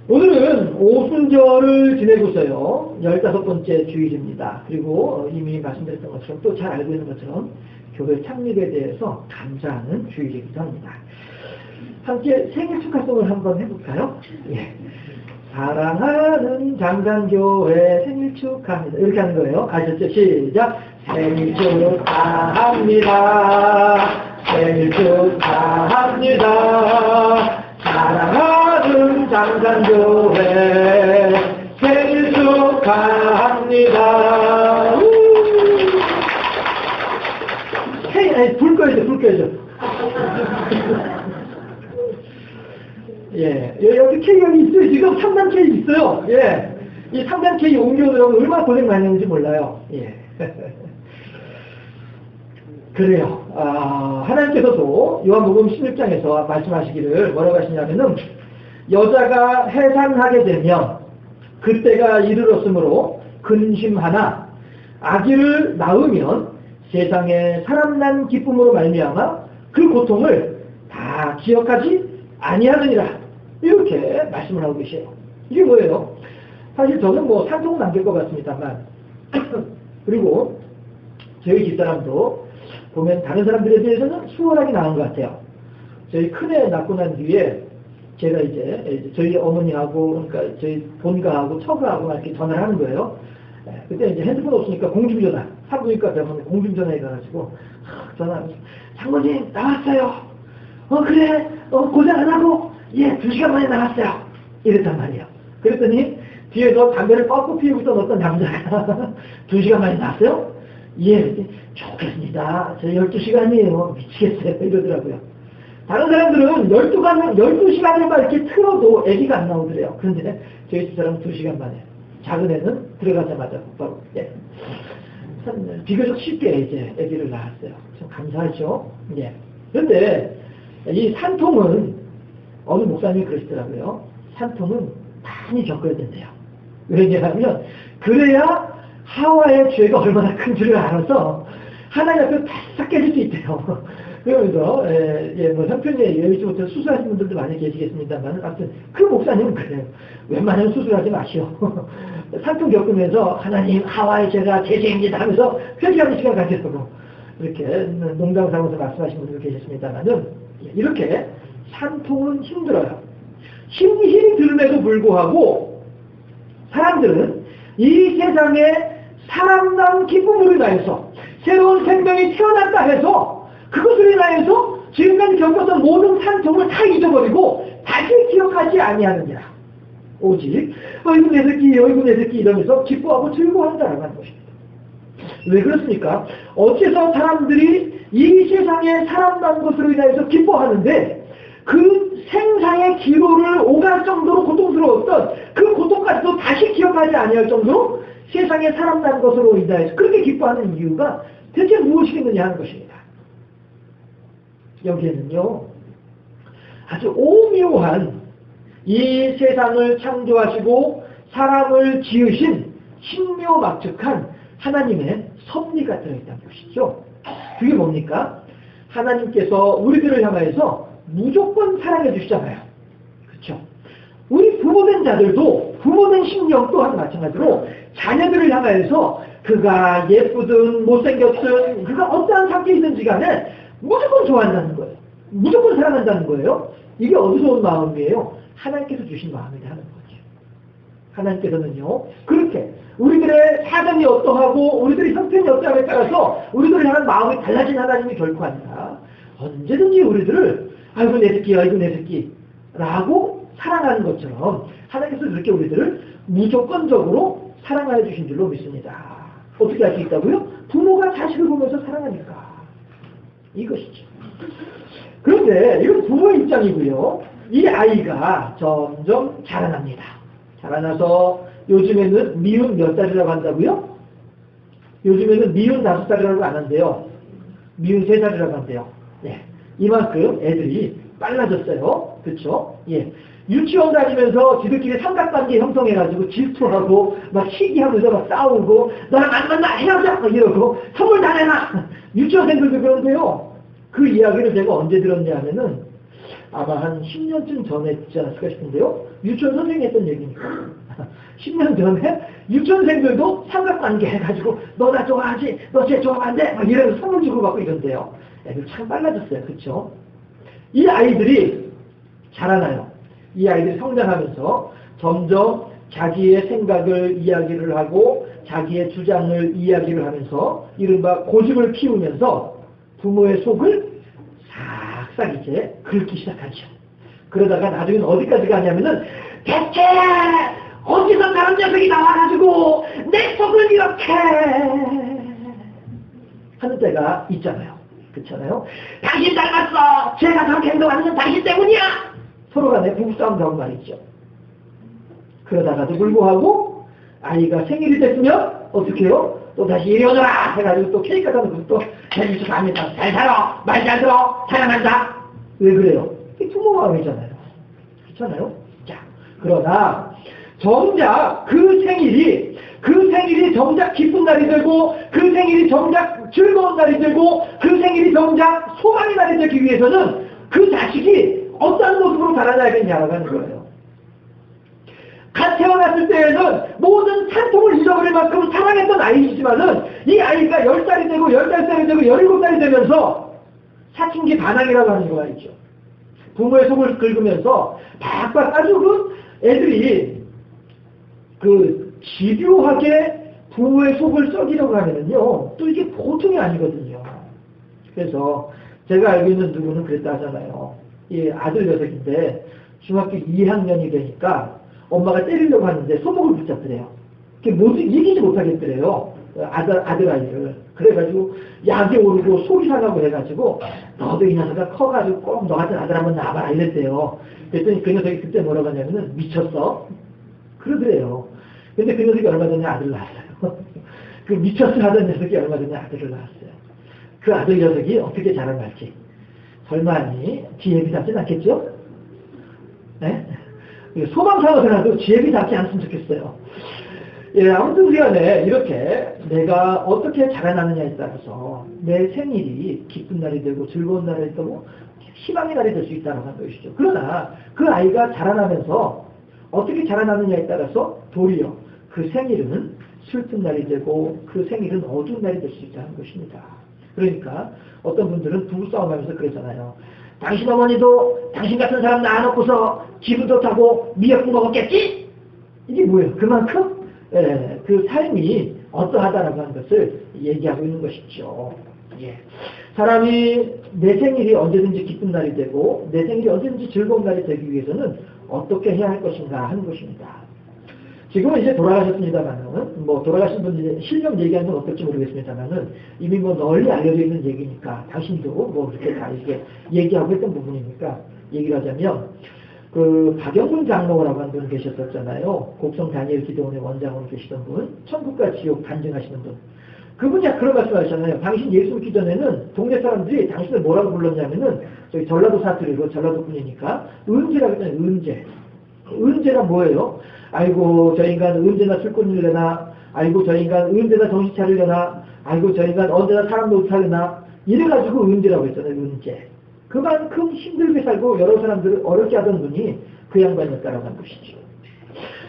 오늘은 오순절을 지내고 있어요. 15번째 주일입니다. 그리고 이미 말씀드렸던 것처럼 또 잘 알고 있는 것처럼 교회 창립에 대해서 감사하는 주일이기도 합니다. 함께 생일 축하송을 한번 해볼까요? 예. 사랑하는 장산교회 생일 축하합니다. 이렇게 하는 거예요. 아셨죠? 시작! 생일 축하합니다. 생일 축하합니다. 사랑하는 장산교회 생일 축하합니다. 불 꺼야죠. 예, 여기 K가 있어요. 지금 3단 K 있어요. 예, 이 3단 K 옮겨오느라고 얼마나 고생 많이 했는지 몰라요. 예. 그래요. 하나님께서도 요한복음 16장에서 말씀하시기를 뭐라고 하시냐면은 여자가 해산하게 되면 그때가 이르렀으므로 근심하나 아기를 낳으면 세상에 사람 난 기쁨으로 말미암아 그 고통을 다 기억하지 아니하느니라. 이렇게 말씀을 하고 계세요. 이게 뭐예요? 사실 저는 뭐 산통은 안 될 것 같습니다만 그리고 저희 집사람도 보면 다른 사람들에 비해서는 수월하게 나은 것 같아요. 저희 큰애 낳고 난 뒤에 제가 이제 저희 어머니하고 그러니까 저희 본가하고 처가하고 이렇게 전화를 하는 거예요. 그때 이제 핸드폰 없으니까 공중전화, 산부인과 병원에 공중전화에 가가지고 전화하면서 장모님 나왔어요. 그래 고생 안 하고 2시간 만에 나왔어요. 이랬단 말이에요. 그랬더니 뒤에서 담배를 뻗고 피우고 있던 어떤 남자가 2시간 만에 나왔어요? 예, 좋겠습니다. 저 12시간이에요. 미치겠어요. 이러더라고요. 다른 사람들은 12시간에만 이렇게 틀어도 아기가 안 나오더래요. 그런데 저희 집사람은 2시간 만에. 작은 애는 들어가자마자 바로 비교적 쉽게 이제 아기를 낳았어요. 참 감사하죠. 예. 그런데 이 산통은 어느 목사님이 그러시더라고요. 산통은 많이 겪어야 된대요. 왜냐하면 그래야 하와의 죄가 얼마나 큰 줄을 알아서 하나님 앞에 바싹 깨질 수 있대요. 그러면서 뭐 형편에 여의치 못해서 수술하신 분들도 많이 계시겠습니다만 아무튼 그 목사님은 그래요. 웬만하면 수술하지 마시오. 산통 겪으면서 하나님 하와의 죄가 제 죄입니다 하면서 회개하는 시간 가졌고 이렇게 농담 삼아서 말씀하신 분들 계셨습니다만은 이렇게 산통은 힘들어요. 힘듦에도 불구하고 사람들은 이 세상에 사람난 기쁨으로 인하여서 새로운 생명이 태어났다 해서 그것으로 인하여서 지금까지 겪었던 모든 산통을 다 잊어버리고 다시 기억하지 아니하느니라. 오직 어이구 내 새끼 이러면서 기뻐하고 즐거워한다라고 하는 것입니다. 왜 그렇습니까? 어째서 사람들이 이 세상에 사람난 것으로 인하여서 기뻐하는데 그 생사의 기로를 오갈 정도로 고통스러웠던 그 고통까지도 다시 기억하지 아니할 정도로 세상에 사람난 것으로 인하여서 그렇게 기뻐하는 이유가 대체 무엇이겠느냐 하는 것입니다. 여기에는요 아주 오묘한 이 세상을 창조하시고 사람을 지으신 신묘막측한 하나님의 섭리가 들어있다는 것이죠. 그게 뭡니까? 하나님께서 우리들을 향하여서 무조건 사랑해 주시잖아요. 그렇죠? 우리 부모된 자들도 부모된 신령 또한 마찬가지로 자녀들을 향하여서 그가 예쁘든 못생겼든 그가 어떠한 상태이든지 간에 무조건 좋아한다는 거예요. 무조건 사랑한다는 거예요. 이게 어디서 온 마음이에요? 하나님께서 주신 마음이라 하는 거죠. 하나님께서는요 그렇게 우리들의 사정이 어떠하고 우리들의 형편이 어떠하에 따라서 우리들을 향한 마음이 달라진 하나님이 결코 아니라 언제든지 우리들을 아이고 내 새끼 라고 사랑하는 것처럼 하나님께서 그렇게 우리들을 무조건적으로 사랑하여 주신 줄로 믿습니다. 어떻게 할 수 있다고요? 부모가 자식을 보면서 사랑하니까 이것이죠. 그런데 이건 부모의 입장이고요. 이 아이가 점점 자라납니다. 자라나서 요즘에는 미운 몇 살이라고 한다고요? 요즘에는 미운 5살이라고 안 한대요. 미운 3살이라고 한대요. 예. 이만큼 애들이 빨라졌어요. 그렇죠? 예. 유치원 다니면서 지들끼리 삼각관계 형성해가지고 질투하고 막 시기하면서 막 싸우고 너랑 안 만나 헤어져 막 이러고 선물 다 내놔. 유치원생들도 그런데요. 그 이야기를 제가 언제 들었냐 하면은 아마 한 10년쯤 전에 있지 않았을까 싶은데요. 유치원 선생님이 했던 얘기니까. 10년 전에 유치원생들도 삼각관계 해가지고 너 나 좋아하지? 너 쟤 좋아하면 안 돼? 막 이러면서 선물 주고받고 이런데요. 애들 참 빨라졌어요. 그렇죠? 이 아이들이 자라나요. 이 아이들이 성장하면서 점점 자기의 생각을 이야기를 하고 자기의 주장을 이야기를 하면서 이른바 고집을 키우면서 부모의 속을 싹싹 이제 긁기 시작하죠. 그러다가 나중에는 어디까지 가냐면은 대체 어디서 다른 녀석이 나와가지고 내 속을 이렇게 하는 때가 있잖아요. 그렇잖아요. 당신 닮았어. 제가 저렇게 행동하는 건 당신 때문이야. 서로 간에 부부싸움 나온 말이죠. 그러다가도 불구하고 아이가 생일이 됐으면 어떻게 해요? 또 다시 이리 오너라 해가지고 또 케이크 갖다 놓고 또 생일 축하합니다. 잘 살아. 말 잘 들어. 사랑한다. 왜 그래요? 이게 부모 마음이잖아요. 그렇잖아요. 자, 그러나 정작 그 생일이 정작 기쁜 날이 되고 그 생일이 정작 즐거운 날이 되고 그 생일이 정작 소망의 날이 되기 위해서는 그 자식이 어떤 모습으로 자라나야겠냐라고 하는 거예요. 갓 태어났을 때에는 모든 찬통을 잃어버릴 만큼 사랑했던 아이이지만은 이 아이가 10살이 되고 15살이 되고 17살이 되면서 사춘기 반항이라고 하는 거 알죠. 부모의 속을 긁으면서 박박 아주 그 애들이 그 집요하게 부모의 속을 썩이려고 하면은요 또 이게 보통이 아니거든요. 그래서 제가 알고 있는 누구는 그랬다 하잖아요. 이 아들 녀석인데 중학교 2학년이 되니까 엄마가 때리려고 하는데 손목을 붙잡더래요. 뭐지 이기지 못하겠더래요. 아들아이를. 그래가지고 약에 오르고 속이 상하고 해가지고 너도 이 녀석아 커가지고 꼭 너 같은 아들 한번 낳아봐라 이랬대요. 그랬더니 그 녀석이 그때 뭐라고 하냐면은 미쳤어? 그러더래요. 근데 그 녀석이 얼마 전에 아들을 낳았어요. 그 미쳤어 하던 녀석이 얼마 전에 아들을 낳았어요. 그 아들 녀석이 어떻게 자라날지 설마니 지혜비 닮진 않겠죠? 네? 소망사업이라도 지혜비 닮지 않았으면 좋겠어요. 예, 아무튼 시간에 이렇게 내가 어떻게 자라나느냐에 따라서 내 생일이 기쁜 날이 되고 즐거운 날이 되고 희망의 날이 될 수 있다는 것이죠. 그러나 그 아이가 자라나면서 어떻게 자라나느냐에 따라서 도리어 그 생일은 슬픈 날이 되고 그 생일은 어두운 날이 될 수 있다는 것입니다. 그러니까 어떤 분들은 부부싸움하면서 그러잖아요. 당신 어머니도 당신 같은 사람 낳아놓고서 기분 좋다고 미역국 먹었겠지? 이게 뭐예요? 그만큼 그 삶이 어떠하다라고 하는 것을 얘기하고 있는 것이죠. 예. 사람이 내 생일이 언제든지 기쁜 날이 되고 내 생일이 언제든지 즐거운 날이 되기 위해서는 어떻게 해야 할 것인가 하는 것입니다. 지금은 이제 돌아가셨습니다만은 돌아가신 분이 실명 얘기하는 건 어떨지 모르겠습니다만은 이미 널리 알려져 있는 얘기니까 당신도 그렇게 다 이렇게 얘기하고 했던 부분이니까 얘기를 하자면 그 박영문 장로라고 하는 분 계셨었잖아요. 곡성 다니엘 기도원의 원장으로 계시던 분, 천국과 지옥 간증하시는 분. 그분이 그런 말씀하셨잖아요. 당신 예수 믿기 전에는 동네 사람들이 당신을 뭐라고 불렀냐면은 저기 전라도 사투리로 전라도 분이니까 은재라고 했잖아요. 은재. 은재가 뭐예요? 아이고 저 인간 언제나 술꾼을 내나, 아이고 저 인간 언제나 정신 차리려나, 아이고 저 인간 언제나 사람 노릇하려나, 이래가지고 은재라고 했잖아요. 은재. 그만큼 힘들게 살고 여러 사람들을 어렵게 하던 분이 그 양반이었다라고 하는 것이죠.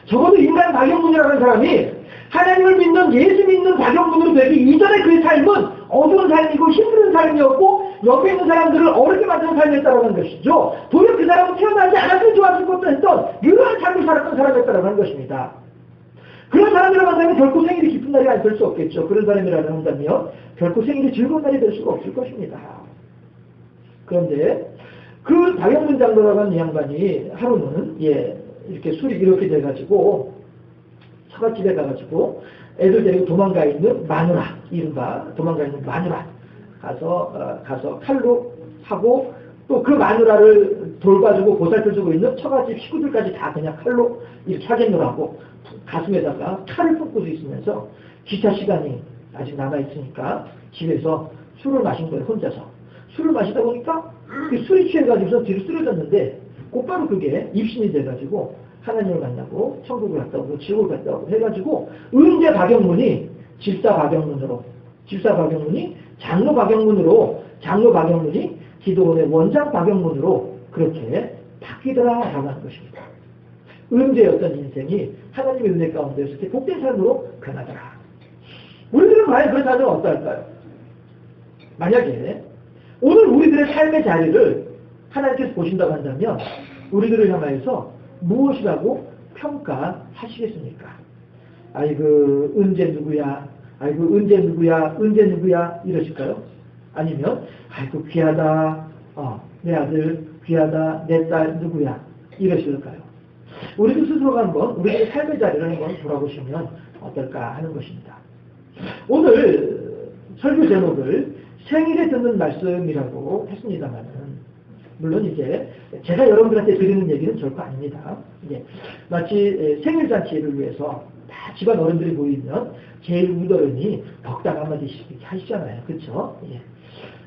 적어도 인간 박영문이라는 사람이 하나님을 믿는 예수 믿는 박영문으로 되기 이전에 그의 삶은 어두운 삶이고 힘든 삶이었고 옆에 있는 사람들을 어렵게 만드는 삶이었다고 하는 것이죠. 도리어 그 사람은 태어나지 않았으면 좋았을 것도 했던 유효한 삶을 살았던 사람이었다고 하는 것입니다. 그런 사람이라고 한다면 결코 생일이 기쁜 날이 안 될 수 없겠죠. 그런 사람이라고 한다면 결코 생일이 즐거운 날이 될 수가 없을 것입니다. 그런데 그 박영문 장로라고 하는 양반이 하루는 이렇게 술이 이렇게 돼가지고 처갓집에 가가지고 애들 데리고 도망가 있는 마누라, 이른바 도망가 있는 마누라 가서 칼로 하고 또 그 마누라를 돌봐주고 보살펴주고 있는 처갓집 식구들까지 다 그냥 칼로 이렇게 사격을 하고 가슴에다가 칼을 꽂고 있으면서 기차 시간이 아직 남아있으니까 집에서 술을 마신 거예요. 혼자서. 술을 마시다 보니까 그 술이 취해가지고서 뒤로 쓰러졌는데 곧바로 그게 입신이 돼가지고 하나님을 만나고 천국을 갔다 오고 지옥을 갔다 오고 해가지고 은재 박영문이 집사 박영문이 장로 박영문이 기도원의 원장 박영문으로 그렇게 바뀌더라라고 하는 것입니다. 은재였던 인생이 하나님의 은혜 가운데서 이렇게 복된 삶으로 변하더라. 우리들은 과연 그런 삶은 어떨까요? 만약에 오늘 우리들의 삶의 자리를 하나님께서 보신다고 한다면 우리들을 향하여서 무엇이라고 평가하시겠습니까? 아이고 은재 누구야? 아이고 은재 누구야? 은재 누구야? 이러실까요? 아니면 아이고 귀하다. 내 아들 귀하다. 내 딸 누구야? 이러실까요? 우리도 스스로가 한번 우리의 삶의 자리를 한번 돌아보시면 어떨까 하는 것입니다. 오늘 설교 제목을 생일에 듣는 말씀이라고 했습니다만은 물론 이제 제가 여러분들한테 드리는 얘기는 절대 아닙니다. 마치 생일 잔치를 위해서 다 집안 어른들이 모이면 제일 우더러니 덕담 한마디씩 이렇게 하시잖아요. 그렇죠?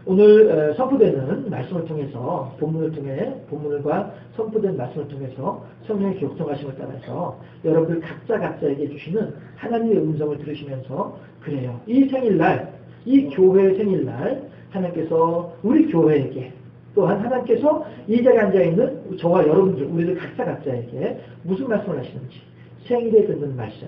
오늘 선포되는 말씀을 통해서 본문과 선포된 말씀을 통해서 성령의 교통하심을 따라서 여러분들 각자에게 주시는 하나님의 음성을 들으시면서 그래요. 이 생일날, 이 교회의 생일날 하나님께서 우리 교회에게 또한 하나님께서 이 자리에 앉아있는 저와 여러분들 우리들 각자에게 무슨 말씀을 하시는지 생일에 듣는 말씀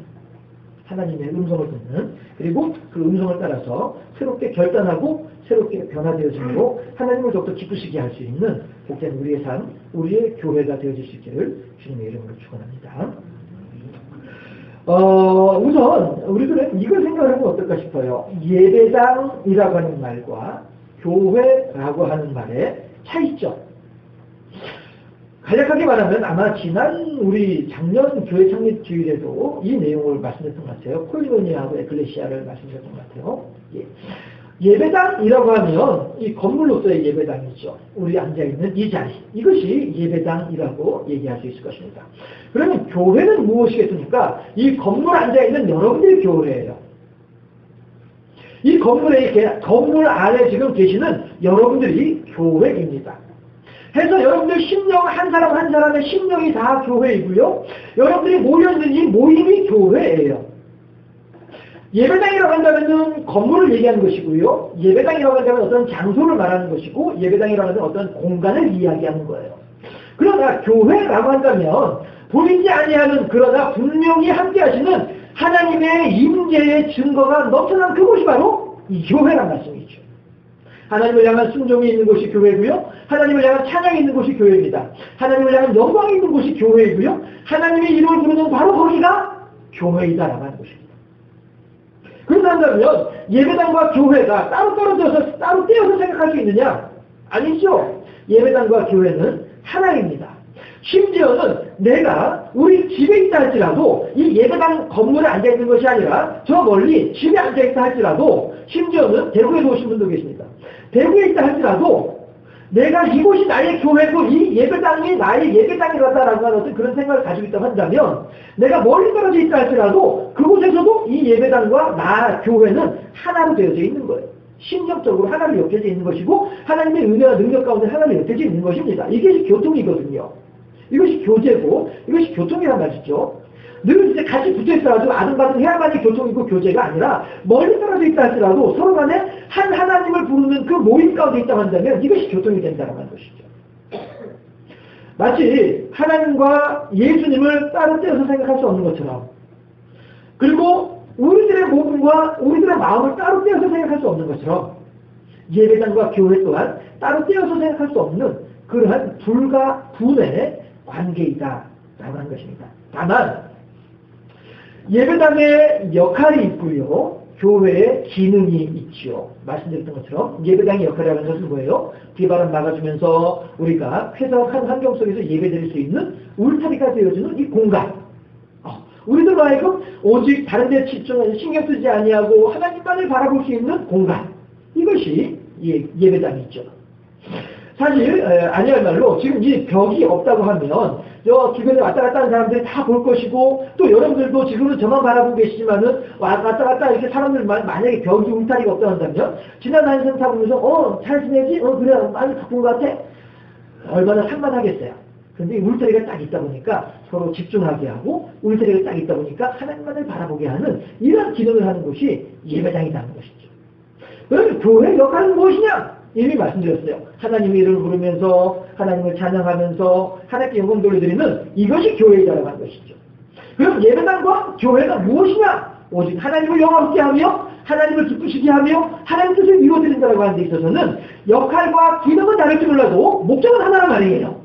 하나님의 음성을 듣는 그리고 그 음성을 따라서 새롭게 결단하고 새롭게 변화되어지므로 하나님을 더욱더 기쁘시게 할 수 있는 복된 우리의 삶, 우리의 교회가 되어질 수 있기를 주님의 이름으로 축원합니다. 우선 우리들은 이걸 생각하면 어떨까 싶어요. 예배당이라고 하는 말과 교회라고 하는 말의 차이점. 간략하게 말하면 아마 지난 우리 작년 교회 창립 주일에도 이 내용을 말씀드렸던 것 같아요. 코이노니아하고 에클레시아를 말씀드렸던 것 같아요. 예배당이라고 하면 이 건물로서의 예배당이죠. 우리 앉아있는 이 자리. 이것이 예배당이라고 얘기할 수 있을 것입니다. 그러면 교회는 무엇이겠습니까? 이 건물에 앉아있는 여러분들의 교회예요. 이 건물 안에 지금 계시는 여러분들이 교회입니다. 해서 여러분들 심령 한 사람 한 사람의 심령이 다 교회이고요. 여러분들이 모여있는 이 모임이 교회예요. 예배당이라고 한다면 건물을 얘기하는 것이고요. 예배당이라고 한다면 어떤 장소를 말하는 것이고 예배당이라고 하면 어떤 공간을 이야기하는 거예요. 그러나 교회라고 한다면 보이지 아니하는 그러나 분명히 함께 하시는 하나님의 임재의 증거가 넘쳐난 그곳이 바로 이 교회란 말씀이죠. 하나님을 향한 순종이 있는 곳이 교회고요. 하나님을 향한 찬양이 있는 곳이 교회입니다. 하나님을 향한 영광이 있는 곳이 교회이고요. 하나님의 이름을 부르는 바로 거기가 교회이다라고 하는 것입니다. 그렇다면 예배당과 교회가 따로 떨어져서 따로 떼어서 생각할 수 있느냐? 아니죠. 예배당과 교회는 하나입니다. 심지어는 내가 우리 집에 있다 할지라도 이 예배당 건물에 앉아있는 것이 아니라 저 멀리 집에 앉아있다 할지라도 심지어는 대구에서 오신 분도 계십니다. 대구에 있다 할지라도 내가 이곳이 나의 교회고 이 예배당이 나의 예배당이라다라고 하는 어떤 그런 생각을 가지고 있다고 한다면 내가 멀리 떨어져 있다 할지라도 그곳에서도 이 예배당과 나 교회는 하나로 되어져 있는 거예요. 심정적으로 하나로 엮여져 있는 것이고 하나님의 은혜와 능력 가운데 하나로 엮여져 있는 것입니다. 이게 교통이거든요. 이것이 교제고 이것이 교통이란 말이죠. 늘 이제 같이 붙어있어가지고 아등바등 해야만이 교통이고 교제가 아니라 멀리 떨어져 있다 할지라도 서로 간에 한 하나님을 부르는 그 모임 가운데 있다고 한다면 이것이 교통이 된다는 것이죠. 마치 하나님과 예수님을 따로 떼어서 생각할 수 없는 것처럼 그리고 우리들의 몸과 우리들의 마음을 따로 떼어서 생각할 수 없는 것처럼 예배당과 교회 또한 따로 떼어서 생각할 수 없는 그러한 불과 분의 관계이다라고 하는 것입니다. 다만 예배당의 역할이 있고요. 교회의 기능이 있죠. 말씀드렸던 것처럼 예배당의 역할이라는 것은 뭐예요? 비바람 막아주면서 우리가 쾌적한 환경 속에서 예배드릴 수 있는 울타리가 되어주는 이 공간. 우리들 하여금 오직 다른 데 집중해서 신경 쓰지 아니하고 하나님만을 바라볼 수 있는 공간. 이것이 예배당이죠. 사실 아니할 말로 지금 이 벽이 없다고 하면 저 주변에 왔다 갔다 하는 사람들이 다 볼 것이고 또 여러분들도 지금은 저만 바라보고 계시지만은 왔다 갔다 이렇게 사람들 만약에 벽이 울타리가 없다고 한다면 지나가는 사람 타보면서 잘 지내지? 그래 많이 바쁜 것 같아? 얼마나 산만하겠어요. 근데 울타리가 딱 있다 보니까 서로 집중하게 하고 울타리가 딱 있다 보니까 하나님만을 바라보게 하는 이런 기능을 하는 것이 예배당이라는 것이죠. 그러면 교회의 역할은 무엇이냐? 이미 말씀드렸어요. 하나님의 이름을 부르면서 하나님을 찬양하면서 하나님께 영광 돌려드리는 이것이 교회이다라고 하는 것이죠. 그럼 예배당과 교회가 무엇이냐? 오직 하나님을 영화롭게 하며 하나님을 기쁘시게 하며 하나님 뜻을 이루어드린다라고 하는 데 있어서는 역할과 기능은 다를지 몰라도 목적은 하나란 말이에요.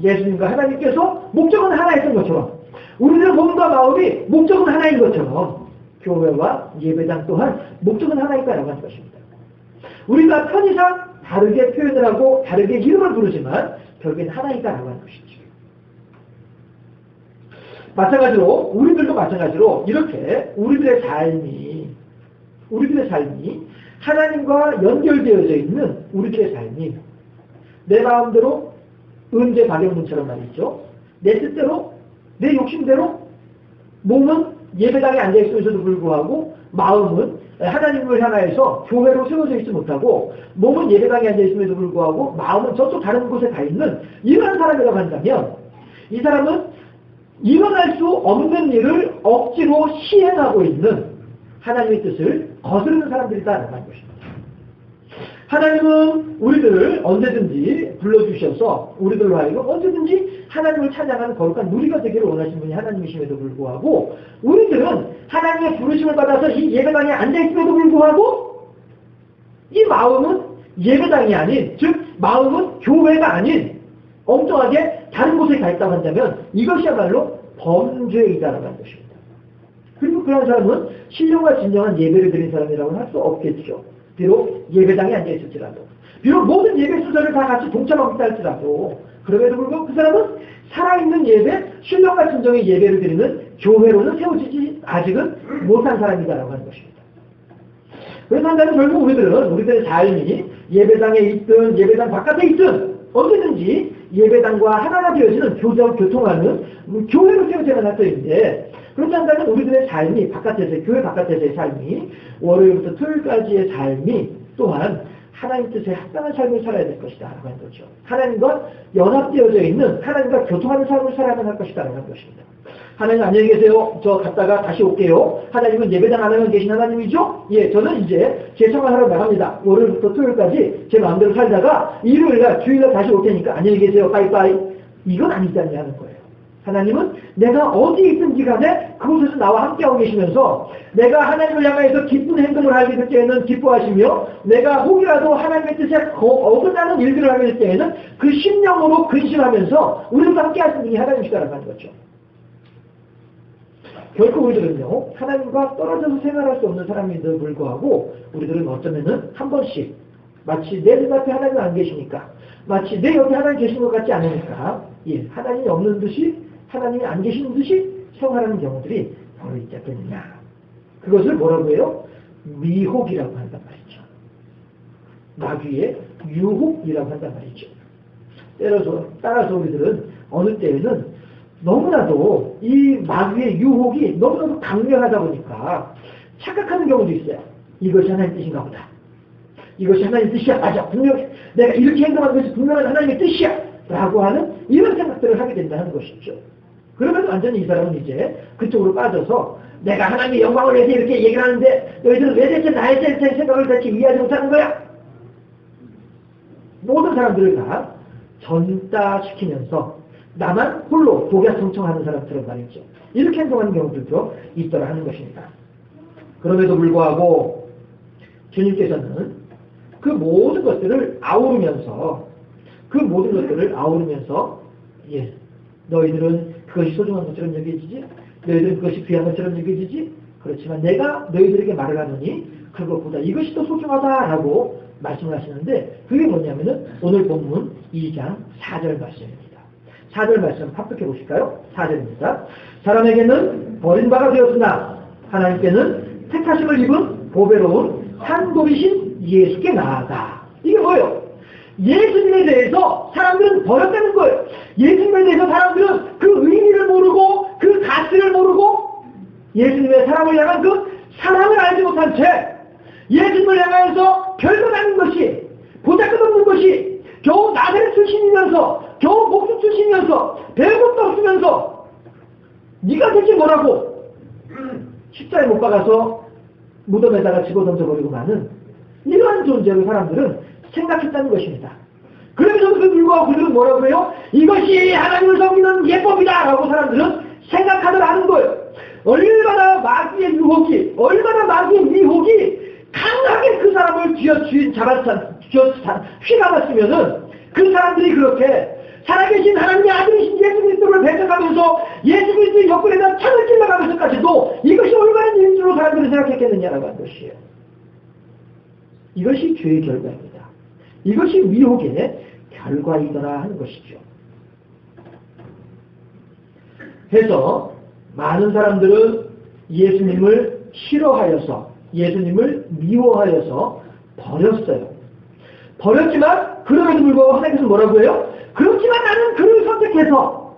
예수님과 하나님께서 목적은 하나였던 것처럼 우리들의 몸과 마음이 목적은 하나인 것처럼 교회와 예배당 또한 목적은 하나이다라고 하는 것입니다. 우리가 편의상 다르게 표현을 하고 다르게 이름을 부르지만 결국엔 하나이다라고 하는 것이죠. 마찬가지로 우리들도 마찬가지로 이렇게 우리들의 삶이 하나님과 연결되어져 있는 우리들의 삶이 내 마음대로 은재 박영문처럼 말이죠. 내 뜻대로 내 욕심대로 몸은 예배당에 앉아있으면서도 불구하고 마음은 하나님을 향하여서 교회로 세워져 있지 못하고 몸은 예배당에 앉아있음에도 불구하고 마음은 저쪽 다른 곳에 가 있는 이러한 사람이라고 한다면 이 사람은 일어날 수 없는 일을 억지로 시행하고 있는 하나님의 뜻을 거스르는 사람들이다라고 하는 것입니다. 하나님은 우리들을 언제든지 불러주셔서 우리들로 하여금 언제든지 하나님을 찬양하는 거룩한 누리가 되기를 원하시는 분이 하나님이심에도 불구하고 우리들은 하나님의 부르심을 받아서 이 예배당에 앉아있음에도 불구하고 이 마음은 예배당이 아닌 즉 마음은 교회가 아닌 엉뚱하게 다른 곳에 가 있다고 한다면 이것이야말로 범죄이다라고 하는 것입니다. 그리고 그런 사람은 신령과 진정한 예배를 드린 사람이라고는 할 수 없겠죠. 비록 예배당에 앉아있을지라도 비록 모든 예배 수저를 다 같이 동참하고 있다 할지라도 그럼에도 불구하고 그 사람은 살아있는 예배, 신령과 진정의 예배를 드리는 교회로는 세워지지 아직은 못한 사람이다라고 하는 것입니다. 그래서 한다면 결국 우리들의 삶이 예배당에 있든 예배당 바깥에 있든 언제든지 예배당과 하나가 되어지는 교통하는 교회로 세워져야 할 터인데 그렇지 않다면 우리들의 삶이 교회 바깥에서의 삶이 월요일부터 토요일까지의 삶이 또한 하나님 뜻에 합당한 삶을 살아야 될 것이다 라고 하는 거죠. 하나님과 연합되어져 있는 하나님과 교통하는 삶을 살아야만 할 것이다 라고 하는 것입니다. 하나님 안녕히 계세요. 저 갔다가 다시 올게요. 하나님은 예배당 안에 계신 하나님이죠? 예, 저는 이제 제 생활하러 나갑니다. 월요일부터 토요일까지 제 마음대로 살다가 일요일날 주일날 다시 올 테니까 안녕히 계세요. 빠이빠이. 이건 아니지 않냐 하는 거예요. 하나님은 내가 어디에 있든지 간에 그곳에서 나와 함께하고 계시면서 내가 하나님을 향해서 기쁜 행동을 하게 될 때에는 기뻐하시며 내가 혹이라도 하나님의 뜻에 어긋나는 일들을 하게 될 때에는 그 심령으로 근심하면서 우리들과 함께하시는 분이 하나님이시다라고 하는 거죠. 결코 우리들은요 하나님과 떨어져서 생활할 수 없는 사람인데도 불구하고 우리들은 어쩌면은 한 번씩 마치 내 눈앞에 하나님 안 계시니까 마치 내 옆에 하나님 계신 것 같지 않으니까 하나님이 없는 듯이 하나님이 안 계시는 듯이 생활하는 경우들이 바로 있지 않겠느냐. 그것을 뭐라고 해요? 미혹이라고 한단 말이죠. 마귀의 유혹이라고 한단 말이죠. 따라서 우리들은 어느 때에는 너무나도 이 마귀의 유혹이 너무나도 강력하다 보니까 착각하는 경우도 있어요. 이것이 하나님의 뜻인가 보다. 이것이 하나님의 뜻이야. 맞아. 분명히 내가 이렇게 행동하는 것이 분명한 하나님의 뜻이야. 라고 하는 이런 생각들을 하게 된다는 것이죠. 그러면 완전히 이 사람은 이제 그쪽으로 빠져서 내가 하나님의 영광을 위해서 이렇게 얘기를 하는데 너희들은 왜 대체 나의 생각을 대체 이해하지 못하는 거야? 모든 사람들을 다 전따시키면서 나만 홀로 독야청청하는 사람처럼 말이죠. 이렇게 행동하는 경우들도 있더라 하는 것입니다. 그럼에도 불구하고 주님께서는 그 모든 것들을 아우르면서 너희들은 그것이 소중한 것처럼 여겨지지 너희들은 그것이 귀한 것처럼 여겨지지 그렇지만 내가 너희들에게 말을 하노니 그것보다 이것이 더 소중하다라고 말씀을 하시는데 그게 뭐냐면은 오늘 본문 2장 4절 말씀입니다. 4절 말씀 합독해 보실까요? 4절입니다. 사람에게는 버린 바가 되었으나 하나님께는 택하심을 입은 보배로운 산 돌이신 예수께 나아가. 이게 뭐예요? 예수님에 대해서 사람들은 버렸다는 거예요. 예수님에 대해서 사람들은 그 의미를 모르고 그 가치를 모르고 예수님의 사람을 향한 그 사랑을 알지 못한 채 예수님을 향해서 별것 아닌 것이 보잘것없는 것이 겨우 나사렛 출신이면서 겨우 목수 출신이면서 배우것도 없으면서 네가 대체 뭐라고 십자에 못 박아서 무덤에다가 집어던져버리고 마는 이러한 존재로 사람들은 생각했다는 것입니다. 그러면서도 불구하고 그들은 뭐라고 해요? 이것이 하나님을 섬기는 예법이다 라고 사람들은 생각하더라 하는 거예요. 얼마나 마귀의 유혹이, 얼마나 마귀의 미혹이 강하게 그 사람을 휘감았으면은 그 사람들이 그렇게 살아계신 하나님의 아들이신 예수 그리스도를 배척하면서 예수 그리스도의 옆구리에다 창을 찔러가면서까지도 이것이 올바른 일인 줄로 사람들이 생각했겠느냐라고 하는 것이에요. 이것이 죄의 결과입니다. 이것이 미혹의 결과이더라 하는 것이죠. 해서 많은 사람들은 예수님을 싫어하여서 예수님을 미워하여서 버렸어요. 버렸지만 그럼에도 불구하고 하나님께서 뭐라고 해요? 그렇지만 나는 그를 선택해서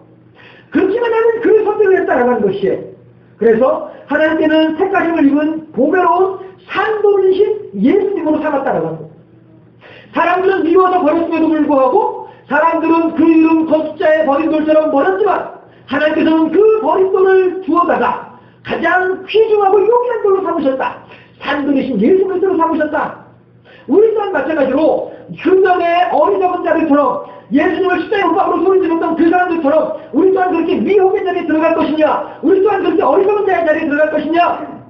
그렇지만 나는 그를 선택을 했다라고 하는 것이에요. 그래서 하나님께는 택하심을 입은 보배로운 산돌이신 예수님으로 삼았다라고 합니다. 사람들은 미워서 버렸음에도 불구하고 사람들은 그 이름 거숫자에 버린 돌처럼 버렸지만 하나님께서는 그 버린 돌을 주워다가 가장 귀중하고 용이한 돌로 삼으셨다. 산돌이신 예수 그리스도로 삼으셨다. 우리 또한 마찬가지로 흉년의 어리석은 자들처럼 예수님을 십자가의 흑박으로 소리 질렀던 그 사람들처럼 우리 또한 그렇게 미혹의 자리에 들어갈 것이냐, 우리 또한 그렇게 어리석은 자의 자리에 들어갈 것이냐.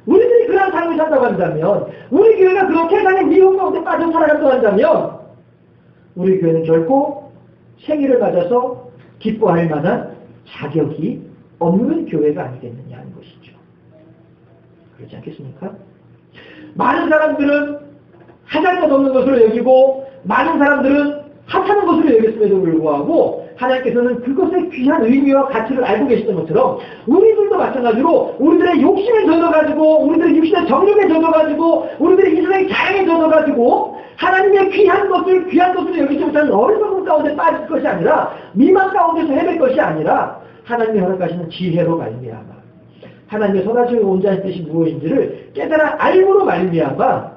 우리들이 그런 삶을 산다고 한다면, 우리 교회가 그런 세상의 미혹 가운데 빠져 살아간다고 한다면 우리 교회는 결코 생일을 맞아서 기뻐할 만한 자격이 없는 교회가 아니겠느냐 하는 것이죠. 그렇지 않겠습니까? 많은 사람들은 하잘 것 없는 것으로 여기고 많은 사람들은 하찮은 것으로 여겼음에도 불구하고 하나님께서는 그것의 귀한 의미와 가치를 알고 계시던 것처럼 우리들도 마찬가지로 우리들의 욕심에 젖어가지고 우리들의 육신의 정욕에 젖어가지고 우리들의 이성의 자랑에 젖어가지고 하나님의 귀한 것을 여기지 못하는 어리석은 가운데 빠질 것이 아니라 미만 가운데서 헤맬 것이 아니라 하나님이 허락하시는 지혜로 말미암아 하나님의 선하시고 온전한 뜻이 무엇인지를 깨달아 알므로 말미암아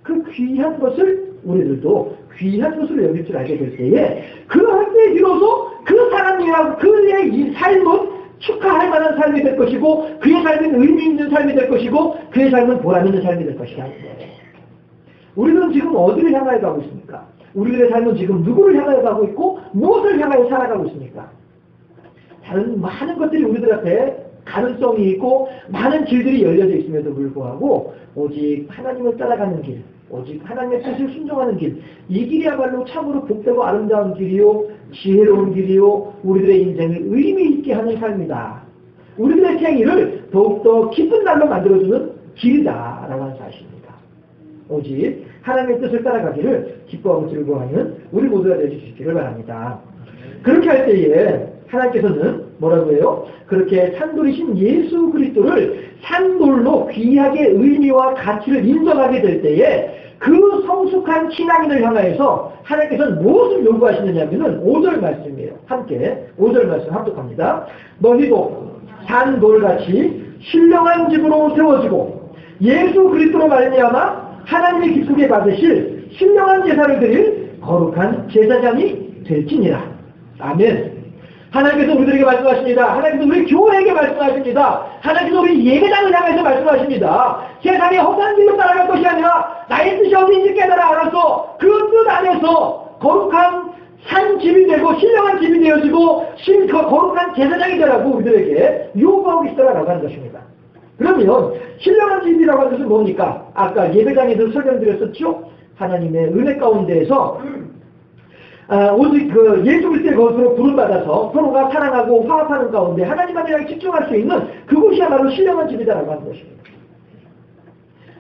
그 귀한 것을 우리들도 귀한 것으로 여길 줄 알게 될 때에 그럴 때 비로소 그 사람이라고 그의 이 삶은 축하할 만한 삶이 될 것이고 그의 삶은 의미 있는 삶이 될 것이고 그의 삶은 보람 있는 삶이 될 것이다. 우리는 지금 어디를 향하여 가고 있습니까? 우리들의 삶은 지금 누구를 향하여 가고 있고 무엇을 향하여 살아가고 있습니까? 다른 많은 것들이 우리들 앞에 가능성이 있고 많은 길들이 열려져 있음에도 불구하고 오직 하나님을 따라가는 길, 오직 하나님의 뜻을 순종하는 길, 이 길이야말로 참으로 복되고 아름다운 길이요 지혜로운 길이요 우리들의 인생을 의미 있게 하는 삶이다. 우리들의 생일을 더욱더 기쁜 날로 만들어주는 길이다라고 하는 사실입니다. 오직 하나님의 뜻을 따라가기를 기뻐하고 즐거워하는 우리 모두가 되어주시기를 바랍니다. 그렇게 할 때에 하나님께서는 뭐라고 해요? 그렇게 산돌이신 예수 그리스도를 산돌로 귀하게 의미와 가치를 인정하게 될 때에 그 성숙한 신앙인을 향하여서 하나님께서는 무엇을 요구하시느냐면은 5절 말씀이에요. 함께 5절 말씀 합독합니다. 너희도 산돌같이 신령한 집으로 세워지고 예수 그리스도로 말미암아 하나님이 기쁘게 받으실 신령한 제사를 드릴 거룩한 제사장이 될지니라. 아멘. 하나님께서 우리들에게 말씀하십니다. 하나님께서 우리 교회에게 말씀하십니다. 하나님께서 우리 예배당을 향해서 말씀하십니다. 세상의 험한 길로 따라갈 것이 아니라 나의 뜻이 어디인지 깨달아 알아서 그 뜻 안에서 거룩한 산 집이 되고 신령한 집이 되어지고 거룩한 제사장이 되라고 우리들에게 요구하고 있더라라고 하는 것입니다. 그러면 신령한 집이라고 하는 것은 뭡니까? 아까 예배당에서 설명드렸었죠? 하나님의 은혜 가운데에서 오직 그 예수 그리스도의 것으로 부름받아서 서로가 사랑하고 화합하는 가운데 하나님 안에 집중할 수 있는 그곳이야말로 신령한 집이다라고 하는 것입니다.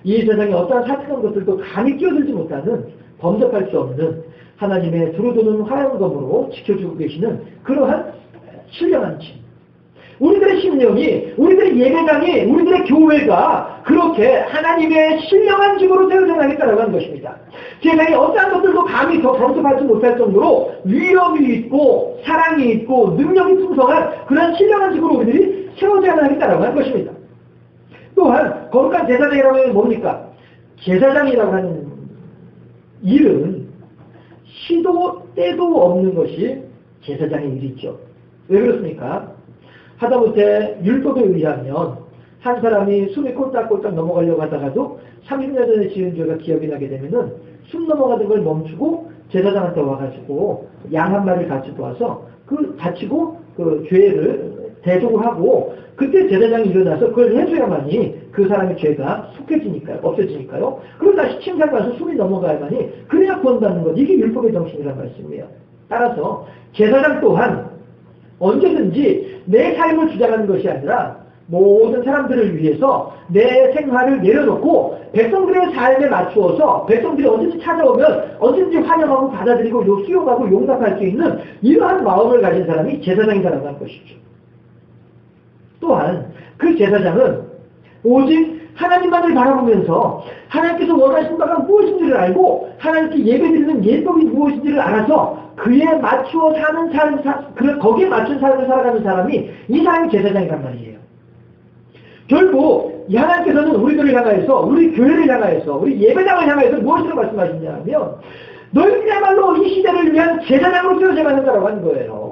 이 세상에 어떠한 사특한 것들도 감히 끼어들지 못하는 범접할 수 없는 하나님의 두루두는 화영검으로 지켜주고 계시는 그러한 신령한 집. 우리들의 심령이, 우리들의 예배당이, 우리들의 교회가 그렇게 하나님의 신령한 집으로 세워져나겠다라고 하는 것입니다. 세상에 어떠한 것들도 감히 더 범접하지 못할 정도로 위엄이 있고 사랑이 있고 능력이 풍성한 그런 신령한 집으로 우리들이 세워져나겠다라고 하는 것입니다. 또한 거룩한 제사장이라고 하면 뭡니까? 제사장이라고 하는 일은 시도 때도 없는 것이 제사장의 일이죠. 왜 그렇습니까? 하다못해 율법에 의하면 한 사람이 숨이 꼴딱꼴딱 넘어가려고 하다가도 30년 전에 지은 죄가 기억이 나게 되면은 숨 넘어가는 걸 멈추고 제사장한테 와가지고 양 한 마리를 가지고 와서 그 다치고 그 죄를 대속을 하고 그때 제사장이 일어나서 그걸 해줘야만이 그 사람의 죄가 속해지니까요. 없어지니까요. 그리고 다시 침상 가서 숨이 넘어가야만이 그래야 구원받는 것. 이게 율법의 정신이란 말씀이에요. 따라서 제사장 또한 언제든지 내 삶을 주장하는 것이 아니라 모든 사람들을 위해서 내 생활을 내려놓고 백성들의 삶에 맞추어서 백성들이 언제든지 찾아오면 언제든지 환영하고 받아들이고 수용하고 용납할 수 있는 이러한 마음을 가진 사람이 제사장이라고 하는 것이죠. 또한 그 제사장은 오직 하나님만을 바라보면서 하나님께서 원하시는 바가 무엇인지를 알고 하나님께 예배드리는 예법이 무엇인지를 알아서 그에 맞추어 사는 삶, 거기에 맞춘 삶을 살아가는 사람이 이 사람이 제사장이란 말이에요. 결국 이 하나님께서는 우리들을 향하여서 우리 교회를 향하여서 우리 예배당을 향하여서 무엇으로 말씀하시냐 하면 너희들야말로 이 시대를 위한 제사장으로 쓰여져야 한다고 하는 거예요.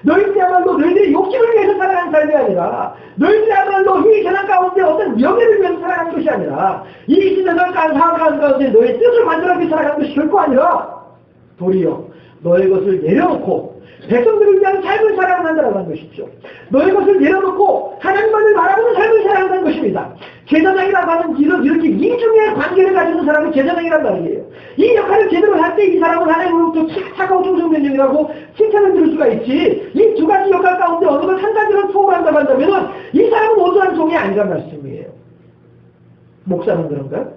너희들야말로 너희들의 욕심을 위해서 살아가는 삶이 아니라 너희들야말로 이 세상 가운데 어떤 명예를 위해서 살아가는 것이 아니라 이 세상을 살아가는 가운데 너의 뜻을 만들어가기 위해서 살아가는 것이 결코 아니라 도리어 너의 것을 내려놓고 백성들을 위한 삶을 살아간다고 하는 것이죠. 너의 것을 내려놓고 하나님만을 바라보는 삶을 살아간다는 것입니다. 제사장이라고 하는 이렇게 이중의 관계를 가지는 사람이 제사장이란 말이에요. 이 역할을 제대로 할 때 이 사람은 하나님으로부터 차가운 충성면역이라고 칭찬을 들을 수가 있지. 이 두 가지 역할 가운데 어느 걸 한 가지를 소홀한다고 한다면 이 사람은 온전한 종이 아니란 말씀이에요. 목사는 그런가요?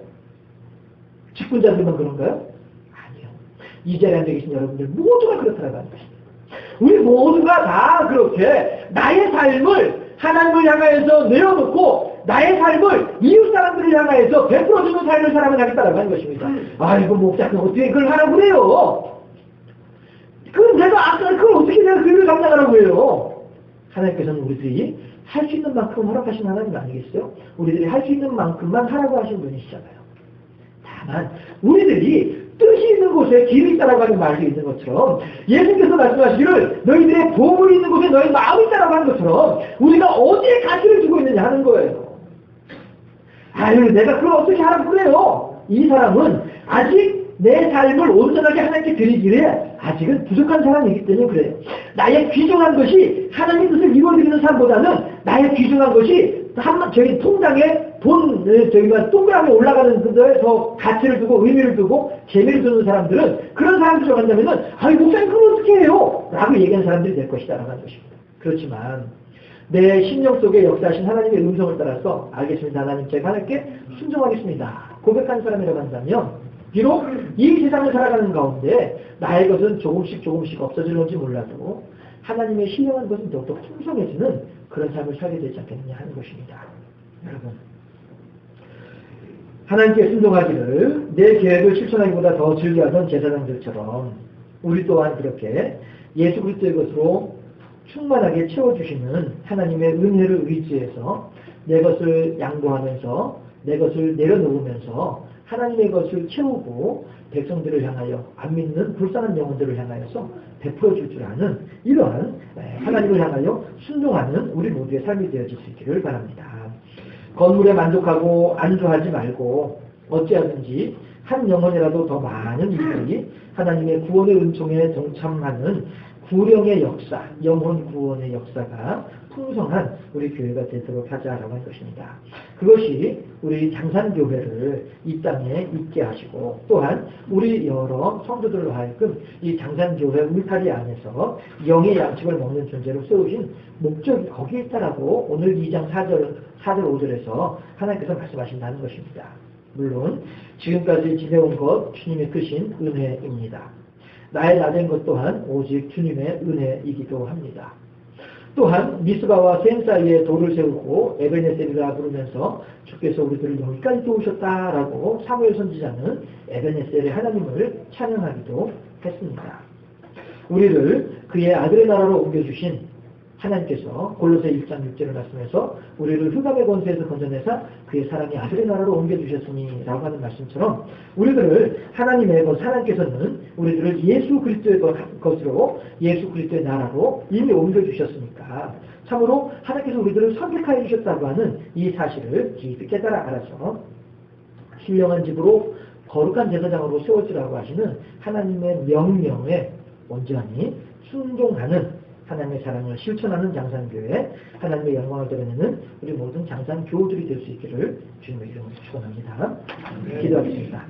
직분자들만 그런가요? 아니요. 이 자리에 앉아 계신 여러분들 모두가 그렇다고 하는 것입니다. 우리 모두가 다 그렇게 나의 삶을 하나님을 향하여서 내려놓고 나의 삶을 이웃 사람들을 향하여서 베풀어주는 삶을 살아가겠다라고 하는 것입니다. 아이고 목사님 어떻게 그걸 하라고 그래요? 그럼 내가 아까 그걸 어떻게 내가 그 일을 감당하라고 해요? 하나님께서는 우리들이 할 수 있는 만큼 허락하신 하나님 아니겠어요? 우리들이 할 수 있는 만큼만 하라고 하신 분이시잖아요. 다만 우리들이 뜻이 있는 곳에 길이 있다라고 하는 말도 있는 것처럼 예수님께서 말씀하시기를 너희들의 보물이 있는 곳에 너희 마음이 있다라고 하는 것처럼 우리가 어디에 가치를 두고 있느냐 하는 거예요. 아유 내가 그걸 어떻게 하라고 그래요? 이 사람은 아직 내 삶을 온전하게 하나님께 드리기에 아직은 부족한 사람이기 때문에 그래요. 나의 귀중한 것이 하나님 뜻을 이루어드리는 삶보다는 나의 귀중한 것이 저희 통장에 저희가 동그라미 올라가는 것에 더 가치를 두고 의미를 두고 재미를 두는 사람들은 그런 사람들을 한다면은 아이 목사님 그걸 어떻게 해요? 라고 얘기하는 사람들이 될 것이다 라고 하는 것입니다. 그렇지만 내 심령 속에 역사하신 하나님의 음성을 따라서 알겠습니다. 하나님 제가 하나님께 순종하겠습니다. 고백한 사람이라고 한다면 비록 이 세상을 살아가는 가운데 나의 것은 조금씩 없어질는지 몰라도 하나님의 신령한 것은 더욱더 풍성해지는 그런 삶을 살게 되지 않겠느냐 하는 것입니다. 여러분 하나님께 순종하기를 내 계획을 실천하기보다 더 즐겨하던 제사장들처럼 우리 또한 그렇게 예수 그리스도의 것으로 충만하게 채워주시는 하나님의 은혜를 의지해서 내 것을 양보하면서 내 것을 내려놓으면서 하나님의 것을 채우고 백성들을 향하여 안 믿는 불쌍한 영혼들을 향하여서 베풀어 줄 줄 아는 이러한 하나님을 향하여 순종하는 우리 모두의 삶이 되어질 수 있기를 바랍니다. 건물에 만족하고 안주하지 말고 어찌하든지 한 영혼이라도 더 많은 이들이 하나님의 구원의 은총에 동참하는 구령의 역사, 영혼 구원의 역사가 풍성한 우리 교회가 되도록 하자라고 한 것입니다. 그것이 우리 장산교회를 이 땅에 있게 하시고 또한 우리 여러 성도들로 하여금 이 장산교회 울타리 안에서 영의 양식을 먹는 존재로 세우신 목적이 거기에 있다라고 오늘 2장 4절 5절에서 하나님께서 말씀하신다는 것입니다. 물론 지금까지 지내온 것 주님의 크신 은혜입니다. 나의 나된 것 또한 오직 주님의 은혜이기도 합니다. 또한 미스바와 센 사이에 돌을 세우고 에베네셀이라 부르면서 주께서 우리들을 여기까지 도우셨다라고 사무엘 선지자는 에베네셀의 하나님을 찬양하기도 했습니다. 우리를 그의 아들의 나라로 옮겨주신 하나님께서 골로새 1장 6절을 말씀해서 우리를 흑암의 권세에서 건져내사 그의 사랑의 아들의 나라로 옮겨주셨으니 라고 하는 말씀처럼 우리들을 하나님께서는 우리들을 예수 그리스도의 것으로 예수 그리스도의 나라로 이미 옮겨주셨으니까 참으로 하나님께서 우리들을 선택하여 주셨다고 하는 이 사실을 깊이 깨달아 알아서 신령한 집으로 거룩한 제사장으로 세워지라고 하시는 하나님의 명령에 온전히 순종하는 하나님의 사랑을 실천하는 장산교회, 하나님의 영광을 드러내는 우리 모든 장산교우들이 될 수 있기를 주님의 이름으로 축원합니다. 기도하겠습니다.